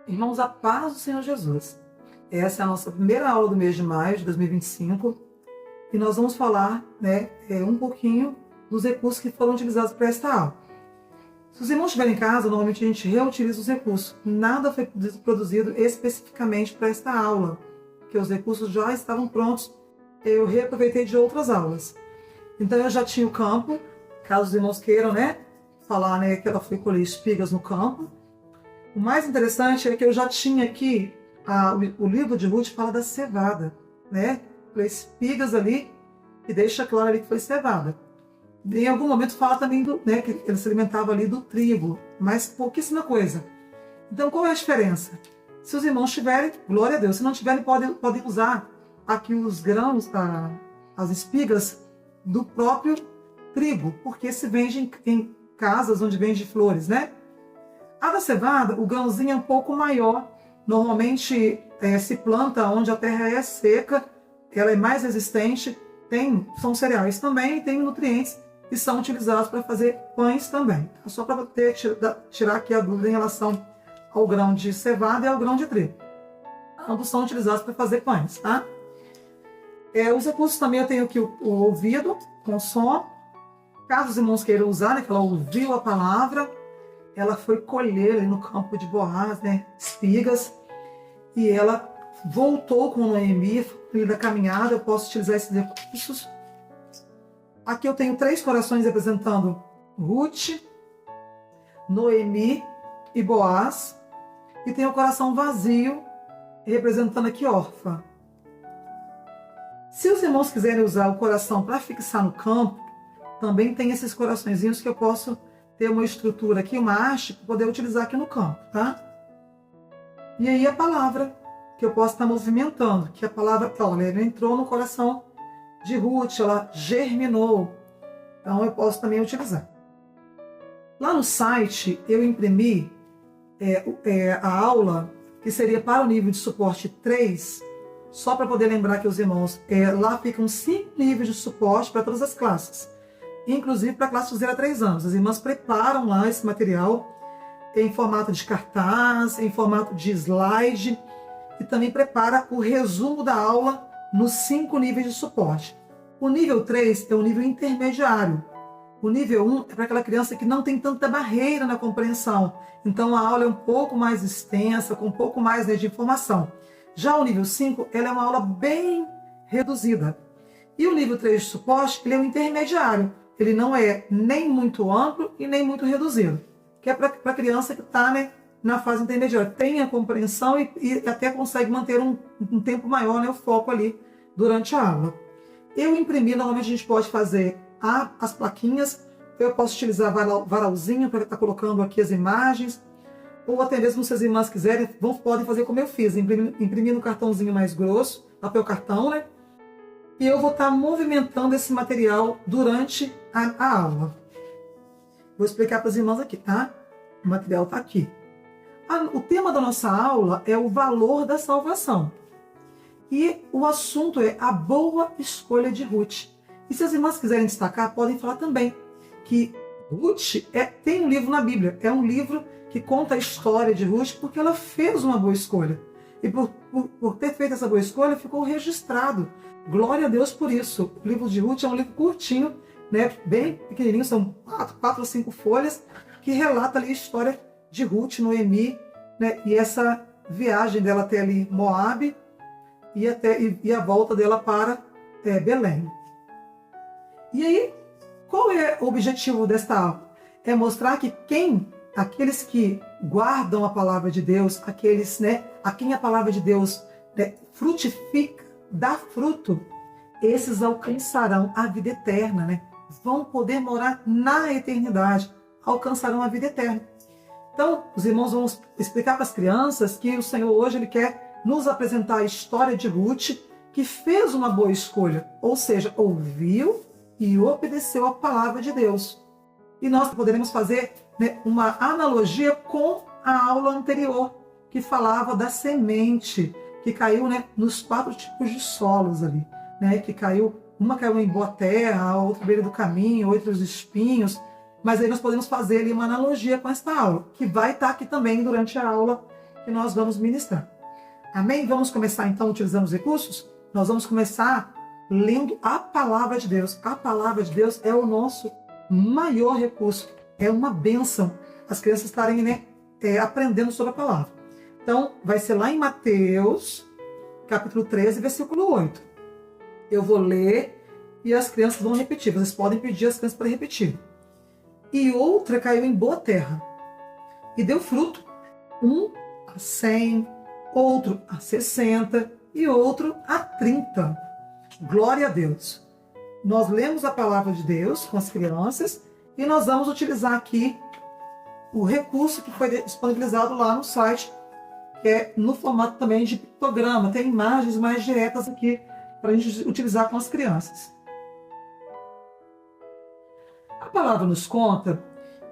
Irmãos, a paz do Senhor Jesus. Essa é a nossa primeira aula do mês de maio de 2025 e nós vamos falar um pouquinho dos recursos que foram utilizados para esta aula. Se os irmãos estiverem em casa, normalmente a gente reutiliza os recursos. Nada foi produzido especificamente para esta aula, porque os recursos já estavam prontos. Eu reaproveitei de outras aulas. Então eu já tinha o campo, caso os irmãos queiram falar que ela foi colher espigas no campo. O mais interessante é que eu já tinha aqui, o livro de Ruth fala da cevada, espigas ali, e deixa claro ali que foi cevada. Em algum momento fala também que ele se alimentava ali do trigo, mas pouquíssima coisa. Então qual é a diferença? Se os irmãos tiverem, glória a Deus, se não tiverem, podem usar aqui os grãos, as espigas do próprio trigo, porque se vende em casas onde vende flores, A da cevada, o grãozinho é um pouco maior. Normalmente se planta onde a terra é seca, ela é mais resistente, são cereais também e tem nutrientes que são utilizados para fazer pães também. Só para tirar aqui a dúvida em relação ao grão de cevada e ao grão de trigo. Ambos são utilizados para fazer pães, tá? Os recursos também eu tenho aqui o ouvido com som. Caso os irmãos queiram usar, que ela ouviu a palavra, ela foi colher ali no campo de Boaz, espigas, e ela voltou com Noemi da caminhada. Eu posso utilizar esses recursos. Aqui eu tenho 3 corações representando Ruth, Noemi e Boaz, e tem o coração vazio representando aqui Orfa. Se os irmãos quiserem usar o coração para fixar no campo, também tem esses coraçõezinhos que eu posso ter uma estrutura aqui, uma haste, para poder utilizar aqui no campo, tá? E aí a palavra que eu posso estar movimentando, que a palavra, olha, ela entrou no coração de Ruth, ela germinou, então eu posso também utilizar. Lá no site eu imprimi a aula, que seria para o nível de suporte 3, só para poder lembrar que os irmãos, lá ficam 5 níveis de suporte para todas as classes, inclusive para a classe de 0 a 3 anos. As irmãs preparam lá esse material em formato de cartaz, em formato de slide, e também prepara o resumo da aula nos 5 níveis de suporte. O nível 3 é o nível intermediário. O nível 1 é para aquela criança que não tem tanta barreira na compreensão. Então a aula é um pouco mais extensa, com um pouco mais de informação. Já o nível 5, ela é uma aula bem reduzida. E o nível 3 de suporte, ele é um intermediário. Ele não é nem muito amplo e nem muito reduzido. Que é para a criança que está na fase intermediária. Tem a compreensão e até consegue manter um tempo maior, o foco ali durante a aula. Eu imprimi, normalmente a gente pode fazer as plaquinhas. Eu posso utilizar varalzinho para estar colocando aqui as imagens. Ou até mesmo, se as irmãs quiserem, podem fazer como eu fiz. Imprimir no cartãozinho mais grosso, papel cartão, E eu vou estar movimentando esse material durante a aula. Vou explicar para as irmãs aqui, tá? O material está aqui. O tema da nossa aula é o valor da salvação. E o assunto é a boa escolha de Ruth. E se as irmãs quiserem destacar, podem falar também que Ruth tem um livro na Bíblia. É um livro que conta a história de Ruth porque ela fez uma boa escolha. E por ter feito essa boa escolha, ficou registrado. Glória a Deus por isso. O livro de Ruth é um livro curtinho, bem pequenininho, são 4 ou 5 folhas, que relata ali a história de Ruth, Noemi, e essa viagem dela até ali Moabe e a volta dela para Belém. E aí, qual é o objetivo desta aula? É mostrar que aqueles que guardam a palavra de Deus, aqueles a quem a palavra de Deus frutifica, dá fruto, esses alcançarão a vida eterna, vão poder morar na eternidade, alcançarão a vida eterna. Então, os irmãos vão explicar para as crianças que o Senhor hoje ele quer nos apresentar a história de Ruth, que fez uma boa escolha, ou seja, ouviu e obedeceu a palavra de Deus. E nós poderemos fazer uma analogia com a aula anterior, que falava da semente, que caiu nos 4 tipos de solos ali, que caiu, uma caiu em boa terra, a outra beira do caminho, outros espinhos. Mas aí nós podemos fazer ali uma analogia com esta aula, que vai estar aqui também durante a aula que nós vamos ministrar. Amém? Vamos começar então utilizando os recursos? Nós vamos começar lendo a palavra de Deus. A palavra de Deus é o nosso maior recurso. É uma bênção as crianças estarem, né, aprendendo sobre a palavra. Então, vai ser lá em Mateus, capítulo 13, versículo 8. Eu vou ler e as crianças vão repetir. Vocês podem pedir as crianças para repetir. E outra caiu em boa terra e deu fruto, 1 a 100, outro a 60 e outro a 30. Glória a Deus. Nós lemos a palavra de Deus com as crianças e nós vamos utilizar aqui o recurso que foi disponibilizado lá no site, que é no formato também de pictograma. Tem imagens mais diretas aqui para a gente utilizar com as crianças. A palavra nos conta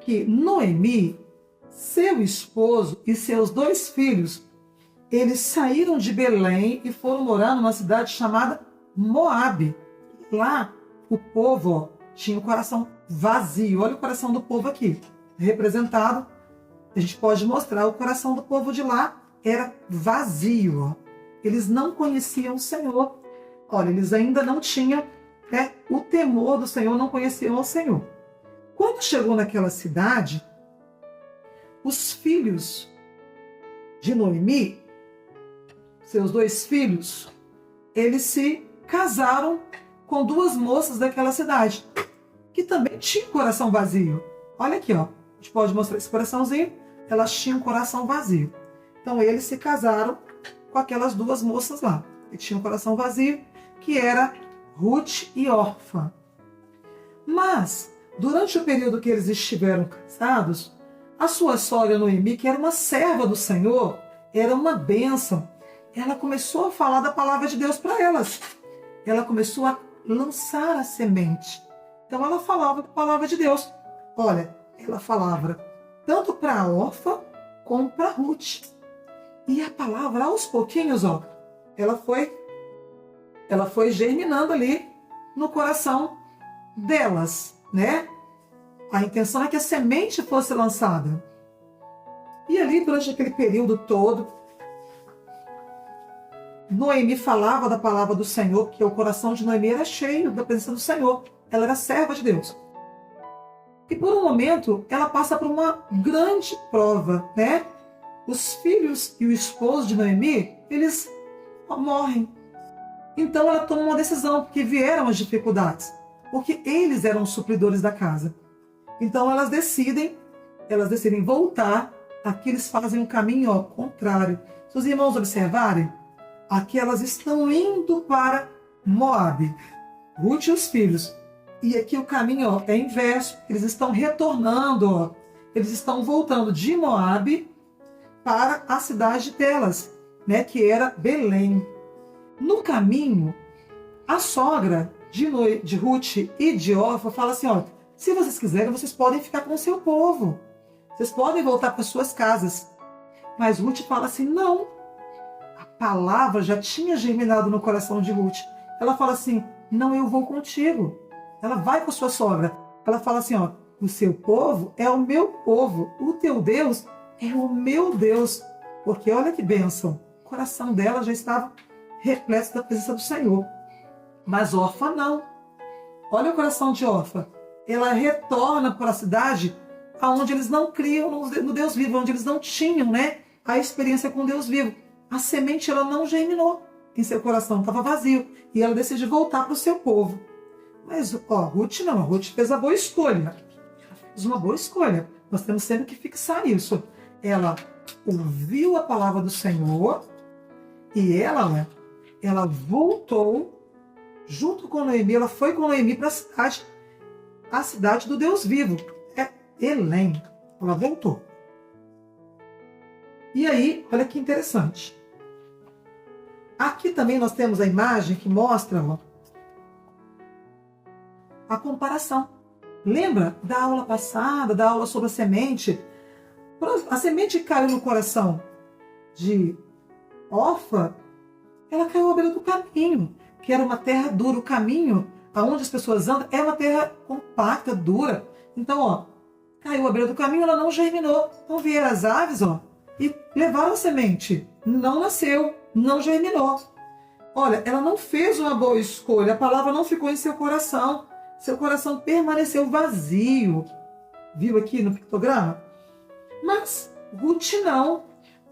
que Noemi, seu esposo e seus 2 filhos, eles saíram de Belém e foram morar numa cidade chamada Moabe. Lá o povo tinha o coração vazio. Olha o coração do povo aqui, representado. A gente pode mostrar o coração do povo de lá era vazio. Eles não conheciam o Senhor. Olha, eles ainda não tinham o temor do Senhor, não conheciam o Senhor. Quando chegou naquela cidade, os filhos de Noemi, seus 2 filhos, eles se casaram com 2 moças daquela cidade, que também tinham coração vazio. Olha aqui, ó. A gente pode mostrar esse coraçãozinho. Elas tinham um coração vazio. Então eles se casaram com aquelas 2 moças lá, que tinham um coração vazio, que era Ruth e Orfa. Mas durante o período que eles estiveram casados, a sua sogra Noemi, que era uma serva do Senhor, era uma bênção, ela começou a falar da palavra de Deus para elas. Ela começou a lançar a semente. Então ela falava da palavra de Deus. Olha, ela falava tanto para Orfa como para Ruth. E a palavra, aos pouquinhos, ó, ela foi germinando ali no coração delas, né? A intenção é que a semente fosse lançada. E ali, durante aquele período todo, Noemi falava da palavra do Senhor, porque o coração de Noemi era cheio da presença do Senhor. Ela era serva de Deus. E por um momento, ela passa por uma grande prova, né? Os filhos e o esposo de Noemi, eles morrem. Então ela toma uma decisão, porque vieram as dificuldades. Porque eles eram os supridores da casa. Então elas decidem voltar. Aqui eles fazem um caminho contrário. Se os irmãos observarem, aqui elas estão indo para Moabe, Ruth e os filhos. E aqui o caminho é inverso. Eles estão retornando. Eles estão voltando de Moabe para a cidade delas, né, que era Belém. No caminho, a sogra de Ruth e de Orfa fala assim, ó, se vocês quiserem, vocês podem ficar com o seu povo. Vocês podem voltar para suas casas. Mas Ruth fala assim, não. A palavra já tinha germinado no coração de Ruth. Ela fala assim, não, eu vou contigo. Ela vai com sua sogra. Ela fala assim, ó, o seu povo é o meu povo. O teu Deus é o meu Deus. Porque olha que bênção. O coração dela já estava repleto da presença do Senhor. Mas Orfa não. Olha o coração de Orfa. Ela retorna para a cidade onde eles não criam no Deus vivo, onde eles não tinham, né, a experiência com Deus vivo. A semente ela não germinou em seu coração, estava vazio. E ela decide voltar para o seu povo. Mas Ruth não, a Ruth fez a boa escolha. Ela fez uma boa escolha. Nós temos sempre que fixar isso. Ela ouviu a palavra do Senhor e ela voltou junto com Noemi. Ela foi com Noemi para a cidade do Deus vivo. É Belém. Ela voltou. E aí, olha que interessante. Aqui também nós temos a imagem que mostra a comparação. Lembra da aula passada, da aula sobre a semente? A semente que caiu no coração de Orfa, ela caiu à beira do caminho, que era uma terra dura. O caminho aonde as pessoas andam é uma terra compacta, dura. Então, caiu à beira do caminho, ela não germinou. Então vieram as aves, ó, e levaram a semente. Não nasceu, não germinou. Olha, ela não fez uma boa escolha, a palavra não ficou em seu coração. Seu coração permaneceu vazio. Viu aqui no pictograma? Mas Ruth não.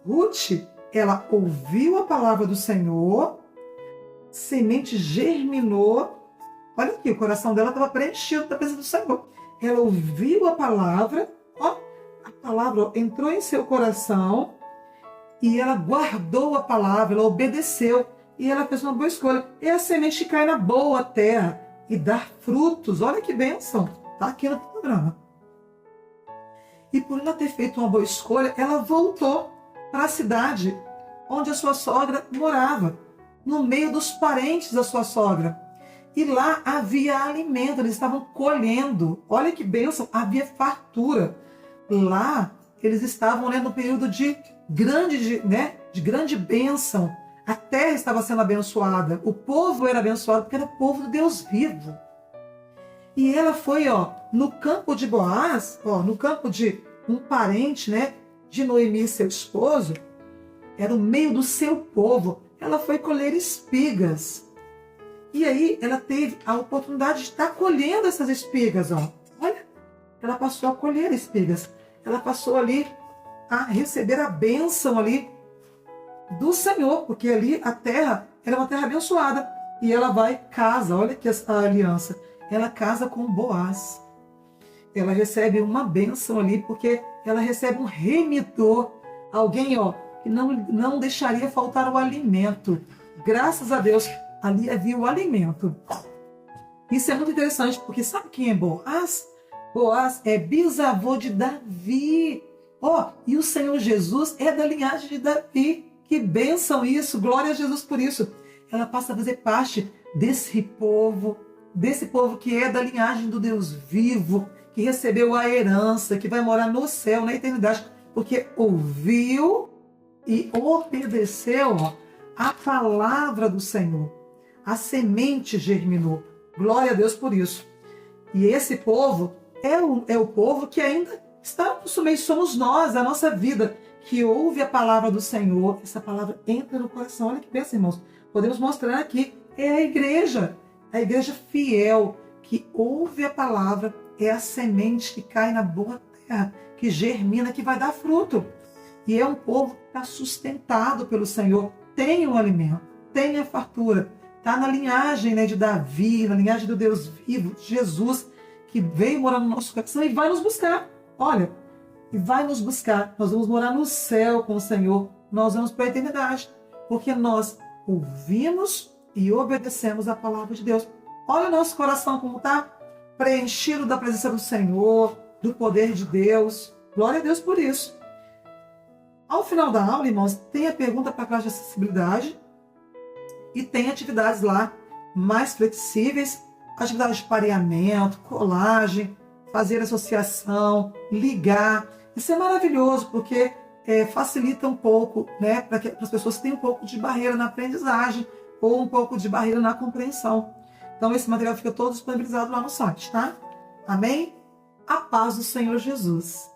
Ruth, ela ouviu a palavra do Senhor, semente germinou. Olha aqui, o coração dela estava preenchido da presença do Senhor. Ela ouviu a palavra, ó, a palavra entrou em seu coração e ela guardou a palavra, ela obedeceu e ela fez uma boa escolha. E a semente cai na boa terra e dá frutos. Olha que bênção! Está aqui no programa. E por ela ter feito uma boa escolha, ela voltou para a cidade onde a sua sogra morava, no meio dos parentes da sua sogra. E lá havia alimento, eles estavam colhendo. Olha que bênção, havia fartura. Lá eles estavam, né, no período de grande bênção. A terra estava sendo abençoada, o povo era abençoado porque era o povo de Deus vivo. E ela foi, ó, no campo de Boaz, ó, no campo de um parente, né, de Noemi, seu esposo, era o meio do seu povo. Ela foi colher espigas. E aí ela teve a oportunidade de estar colhendo essas espigas, ó. Olha, ela passou a colher espigas. Ela passou ali a receber a bênção ali do Senhor, porque ali a terra era uma terra abençoada. E ela vai casa, olha aqui a aliança. Ela casa com Boaz. Ela recebe uma bênção ali, porque ela recebe um remidor. Alguém, ó, que não deixaria faltar o alimento. Graças a Deus, ali havia o alimento. Isso é muito interessante, porque sabe quem é Boaz? Boaz é bisavô de Davi. Ó, e o Senhor Jesus é da linhagem de Davi. Que bênção isso! Glória a Jesus por isso. Ela passa a fazer parte desse povo que é da linhagem do Deus vivo, que recebeu a herança, que vai morar no céu, na eternidade, porque ouviu e obedeceu, ó, a palavra do Senhor. A semente germinou. Glória a Deus por isso. E esse povo é o povo que ainda está no meio, somos nós, a nossa vida, que ouve a palavra do Senhor. Essa palavra entra no coração. Olha que bênção, irmãos. Podemos mostrar aqui, é a igreja fiel, que ouve a palavra, é a semente que cai na boa terra, que germina, que vai dar fruto. E é um povo que está sustentado pelo Senhor, tem um alimento, tem a fartura. Está na linhagem, né, de Davi, na linhagem do Deus vivo, Jesus, que veio morar no nosso coração e vai nos buscar. Olha, e vai nos buscar. Nós vamos morar no céu com o Senhor. Nós vamos para a eternidade, porque nós ouvimos e obedecemos a palavra de Deus. Olha o nosso coração como está, preenchido da presença do Senhor, do poder de Deus. Glória a Deus por isso. Ao final da aula, irmãos, tem a pergunta para a classe de acessibilidade e tem atividades lá mais flexíveis, atividades de pareamento, colagem, fazer associação, ligar. Isso é maravilhoso, porque facilita um pouco, né, para as pessoas que têm um pouco de barreira na aprendizagem ou um pouco de barreira na compreensão. Então, esse material fica todo disponibilizado lá no site, tá? Amém? A paz do Senhor Jesus.